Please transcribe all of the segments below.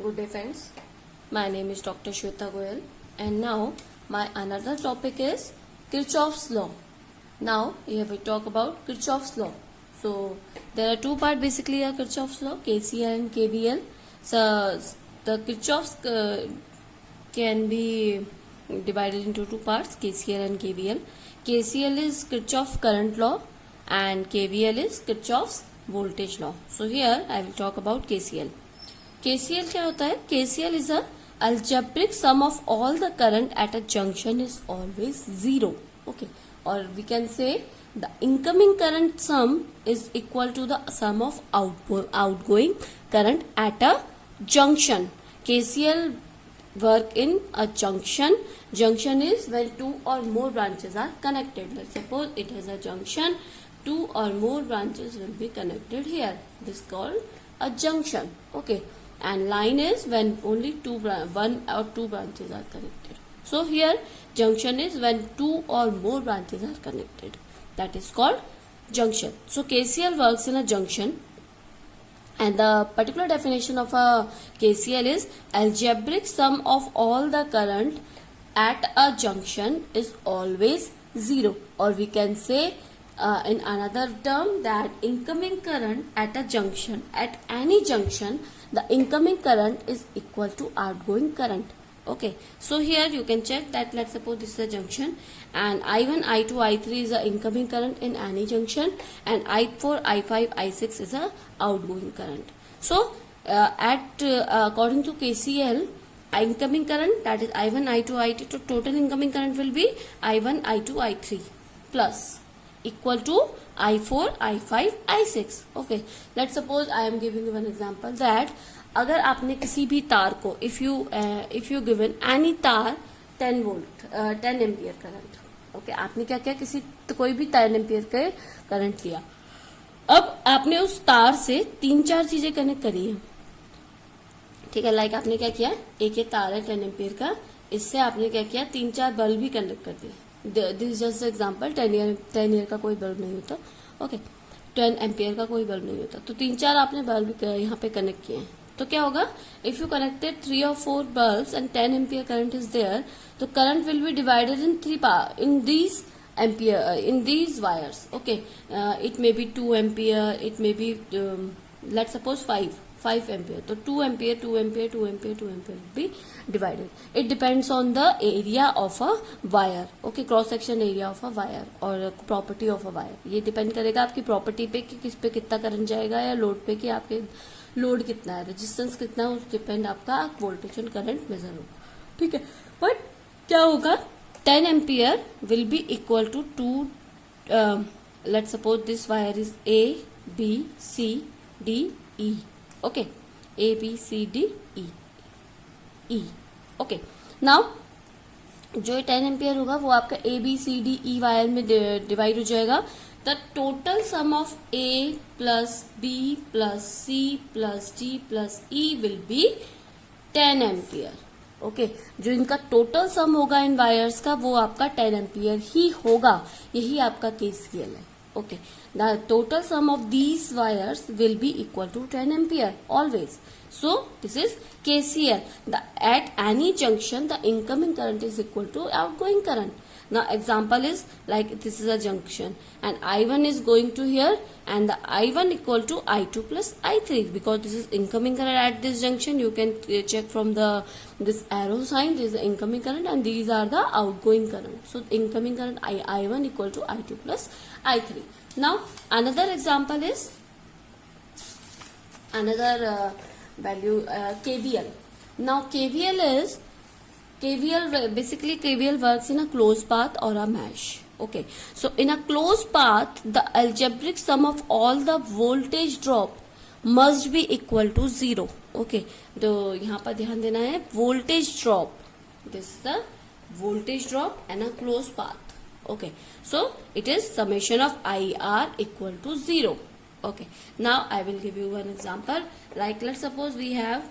Good day friends, my name is Dr. Shweta Goyal and now my another topic is Kirchhoff's law. Now here we talk about Kirchhoff's law. So there are two parts basically of Kirchhoff's law, KCL and KVL. So the Kirchhoff's can be divided into two parts, KCL and KVL. KCL is Kirchhoff's current law and KVL is Kirchhoff's voltage law. So here I will talk about KCL. KCL क्या होता है? KCL is a algebraic sum of all the current at a junction is always zero. Okay, or we can say the incoming current sum is equal to the sum of outgoing current at a junction. KCL work in a junction. Junction is when two or more branches are connected. Let's suppose it has a junction. Two or more branches will be connected here. This is called a junction. Okay. And line is when only one or two branches are connected. So here junction is when two or more branches are connected. That is called junction. So KCL works in a junction, and the particular definition of a KCL is algebraic sum of all the current at a junction is always zero, or we can say in another term that incoming current at a junction, at any junction, the incoming current is equal to outgoing current. Okay, so here you can check that let's suppose this is a junction and I1, I2, I3 is the incoming current in any junction and I4, I5, I6 is a outgoing current. So according to KCL, incoming current, that is I1, I2, I3, so total incoming current will be I1, I2, I3 plus equal to I4, I5, I6. Okay, let's suppose I am giving you one example that अगर आपने किसी भी तार को if you given any तार 10 volt 10 ampere current, okay, आपने क्या किया, किसी तो कोई भी 10 एम्पियर के करंट लिया. अब आपने उस तार से तीन चार चीजें कनेक्ट करी है. ठीक है, लाइक आपने क्या किया, एक ये तार है 10 एम्पियर का, इससे आपने क्या किया, तीन चार बल्ब भी कनेक्ट कर दिए. दिस जस्ट एग्जाम्पल, 10 ईयर का कोई बल्ब नहीं होता. ओके, 10 एम्पियर का कोई बल्ब नहीं होता, तो तीन चार आपने बल्ब यहाँ पे कनेक्ट किए हैं. तो क्या होगा, if you connected 3 or 4 bulbs and 10 ampere current is there, तो current will be divided in in these wires. Okay, it may be 2 ampere, it may be let's suppose 5 ampere. So 2 ampere, 2 ampere, 2 ampere, 2 ampere will be divided. It depends on the area of a wire. Okay, cross section area of a wire और property of a wire. ये depend करेगा आपकी property पे कि किस पे कितना current जाएगा, या लोड पे कि आपके लोड कितना है, रेजिस्टेंस कितना है, उस डिपेंड आपका वोल्टेज एंड करंट मेजर होगा. ठीक है, बट क्या होगा, 10 ampere will be equal to 2, let's suppose this wire is A, B, C, D, E. Okay, A, B, C, D, E. Okay, now जो 10 एम्पियर होगा वो आपका A, B, C, D, E wire में divide हो जाएगा. The total sum of A plus B plus C plus D plus E will be 10 ampere. Okay, जो इनका total sum होगा इन वायर्स का वो आपका 10 एम्पियर ही होगा. यही आपका KCL है. Okay, the total sum of these wires will be equal to 10 ampere always. So this is KCL. At any junction the incoming current is equal to outgoing current. Now example is like this is a junction and I1 is going to here and the I1 equal to I2 plus I3, because this is incoming current at this junction. You can check from this arrow sign, this is the incoming current and these are the outgoing current. So incoming current I1 equal to I2 plus I3. Now another example is another value KVL. Now basically KVL works in a closed path or a mesh. Okay, so in a closed path the algebraic sum of all the voltage drop must be equal to 0. Okay, तो यहाँ पर ध्यान देना है voltage drop. This is the voltage drop and a closed path. Okay, so it is summation of IR equal to 0. Okay, now I will give you one example. Like let's suppose we have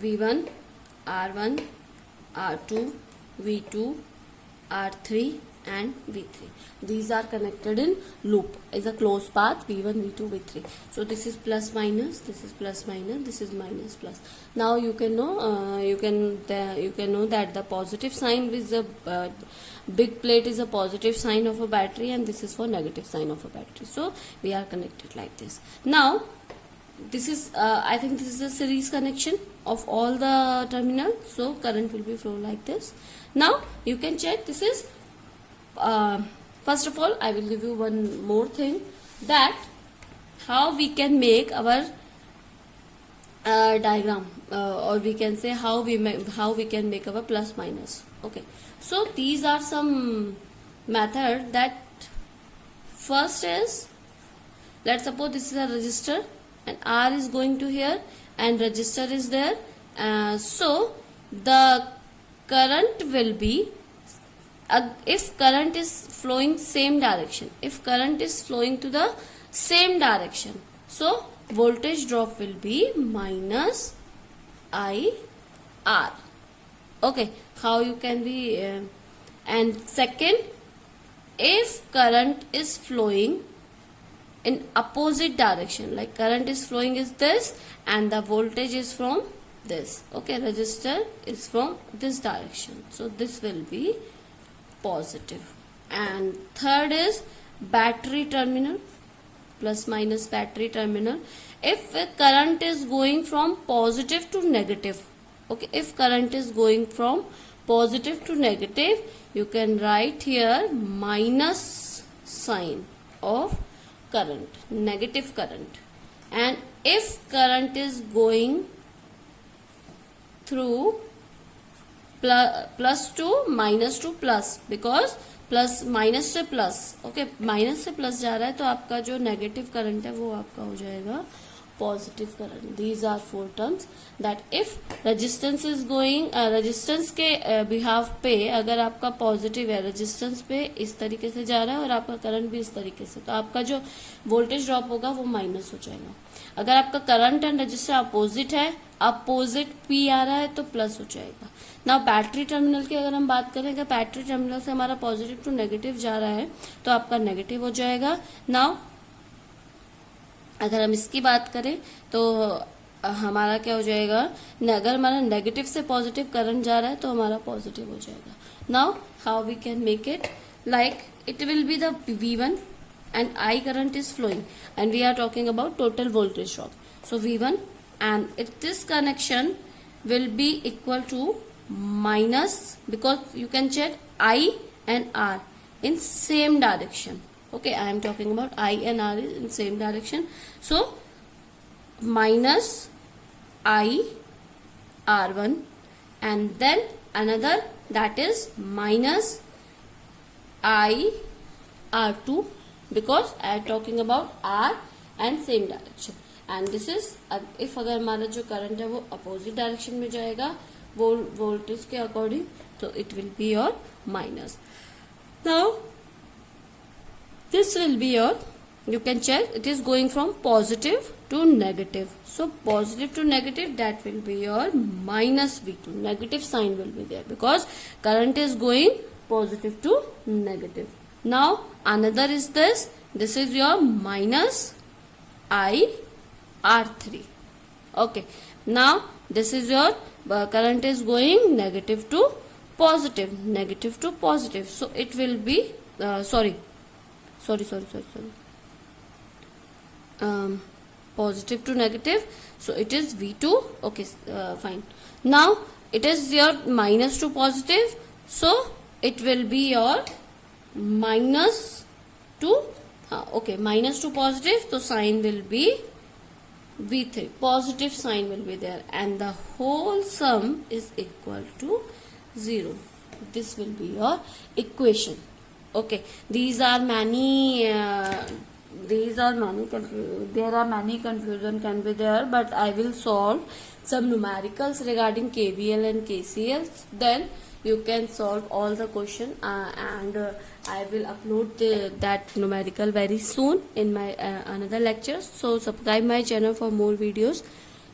V1, R1, R2, V2, R3, and V3. These are connected in loop, is a closed path V1, V2, V3. So this is plus minus, this is plus minus, this is minus plus. Now you can know you can know that the positive sign with the big plate is a positive sign of a battery, and this is for negative sign of a battery. So we are connected like this. Now this is I think this is a series connection of all the terminals, so current will be flow like this. Now you can check, this is first of all I will give you one more thing, that how we can make our diagram, or we can say how we can make our plus minus. Okay, so these are some method. That first is, let's suppose this is a resistor and R is going to here and resistor is there, so the current will be, if current is flowing same direction, if current is flowing to the same direction, so voltage drop will be minus IR. Okay, how you can be and second, if current is flowing in opposite direction, like current is flowing is this and the voltage is from this, okay, resistor is from this direction, so this will be positive. And third is battery terminal, plus minus battery terminal. If current is going from positive to negative, okay, if current is going from positive to negative, you can write here minus sign of current, negative current. And if current is going through plus to minus to plus, because plus minus से plus, okay, minus से plus जा रहा है तो आपका जो negative current है वो आपका हो जाएगा positive current. These are 4 terms that if resistance is going, resistance के बिहाफ पे अगर आपका पॉजिटिव है, रेजिस्टेंस पे इस तरीके से जा रहा है और आपका करंट भी इस तरीके से, तो आपका जो वोल्टेज ड्रॉप होगा वो माइनस हो जाएगा. अगर आपका करंट एंड रजिस्टर अपोजिट है, अपोजिट पी आ रहा है तो प्लस हो जाएगा. ना बैटरी टर्मिनल की अगर हम बात करें कि बैटरी टर्मिनल से हमारा पॉजिटिव टू नेगेटिव जा रहा है तो आपका नेगेटिव हो जाएगा. नाउ अगर हम इसकी बात करें तो हमारा क्या हो जाएगा, अगर हमारा नेगेटिव से पॉजिटिव करंट जा रहा है तो हमारा पॉजिटिव हो जाएगा. Now how we can make it, like it will be the V1 and I current is flowing and we are talking about total voltage drop. So V1 and this connection will be equal to minus, because you can check I and R in same direction. Okay, I am talking about I and R is in same direction. So minus I R1 and then another, that is minus I R2, because I am talking about R and same direction. And this is if अगर हमारा जो current है वो opposite direction में जाएगा voltage के according, तो it will be your minus. Now this will be your, you can check, it is going from positive to negative. So positive to negative, that will be your minus V2. Negative sign will be there because current is going positive to negative. Now another is this is your minus I R3. Okay, now this is your current is going negative to positive, negative to positive. So it will be sorry, positive to negative, so it is V2. Okay, fine. Now it is your minus to positive, so it will be your minus to okay, minus to positive, so sign will be V3, positive sign will be there, and the whole sum is equal to 0. This will be your equation. Okay, there are many confusion can be there, but I will solve some numericals regarding KVL and KCL. Then you can solve all the question and I will upload that numerical very soon in my another lecture. So subscribe my channel for more videos.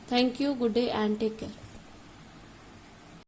Thank you. Good day and take care.